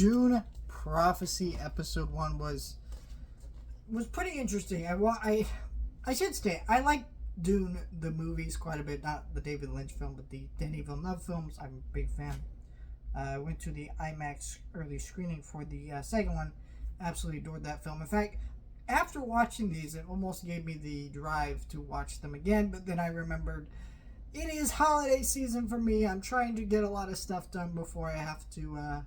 Dune Prophecy Episode 1 was pretty interesting. I should say, I like Dune, the movies, quite a bit. Not the David Lynch film, but the Denis Villeneuve films. I'm a big fan. I went to the IMAX early screening for the second one. Absolutely adored that film. In fact, after watching these, it almost gave me the drive to watch them again, but then I remembered it is holiday season for me. I'm trying to get a lot of stuff done before I have to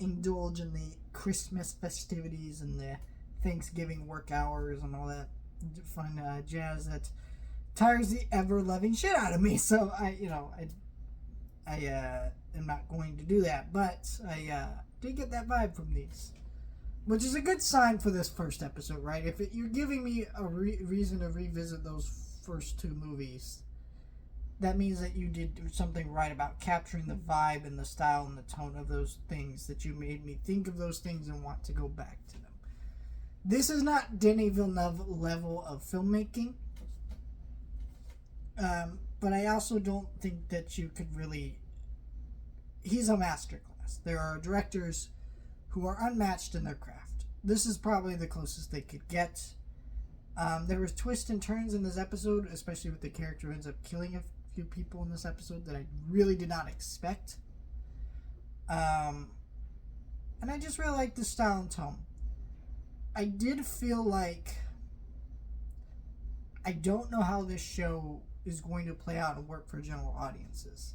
indulge in the Christmas festivities and the Thanksgiving work hours and all that fun jazz that tires the ever-loving shit out of me. So I am not going to do that, but I did get that vibe from these, which is a good sign for this first episode, right? If you're giving me a reason to revisit those first two movies, that means that you did do something right about capturing the vibe and the style and the tone of those things, that you made me think of those things and want to go back to them. This is not Denis Villeneuve level of filmmaking, but I also don't think that you could really... He's a masterclass. There are directors who are unmatched in their craft. This is probably the closest they could get. There was twists and turns in this episode, especially with the character who ends up killing a few people in this episode that I really did not expect. And I just really like the style and tone. I did feel like I don't know how this show is going to play out and work for general audiences.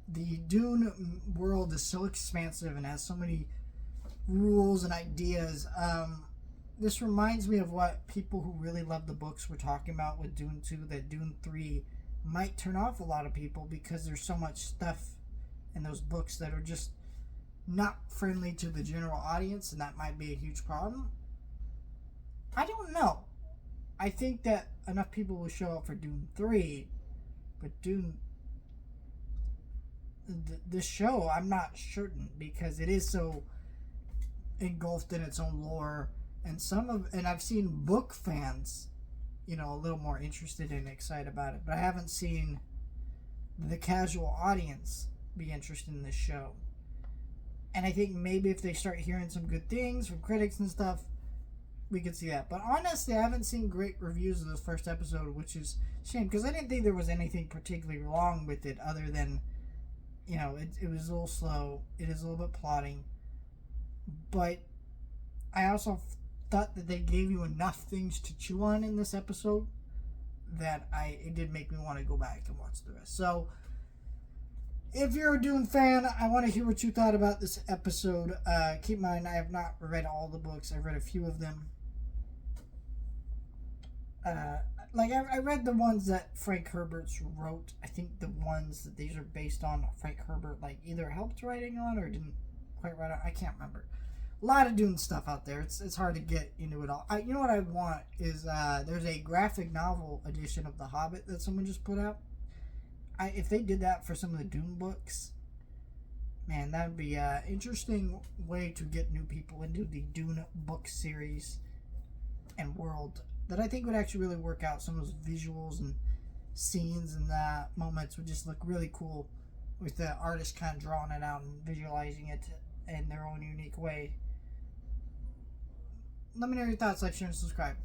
The Dune world is so expansive and has so many rules and ideas. This reminds me of what people who really love the books were talking about with Dune 2, that Dune 3 might turn off a lot of people because there's so much stuff in those books that are just not friendly to the general audience, and that might be a huge problem. I don't know. I think that enough people will show up for Dune 3, but Dune... this show, I'm not certain, because it is so engulfed in its own lore, and I've seen book fans, a little more interested and excited about it, but I haven't seen the casual audience be interested in this show. And I think maybe if they start hearing some good things from critics and stuff, we could see that. But honestly, I haven't seen great reviews of this first episode, which is a shame, because I didn't think there was anything particularly wrong with it other than, it was a little slow. It is a little bit plotting. But I also thought that they gave you enough things to chew on in this episode that it did make me want to go back and watch the rest. So, if you're a Dune fan, I want to hear what you thought about this episode. Keep in mind, I have not read all the books. I've read a few of them. I read the ones that Frank Herbert wrote. I think the ones that these are based on, Frank Herbert either helped writing on or didn't quite write on. I can't remember. A lot of Dune stuff out there. It's hard to get into it all. You know what I want is there's a graphic novel edition of The Hobbit that someone just put out. If they did that for some of the Dune books, man, that would be an interesting way to get new people into the Dune book series and world that I think would actually really work out. Some of those visuals and scenes and moments would just look really cool with the artist kind of drawing it out and visualizing it in their own unique way. Let me know your thoughts. Like, share, and subscribe.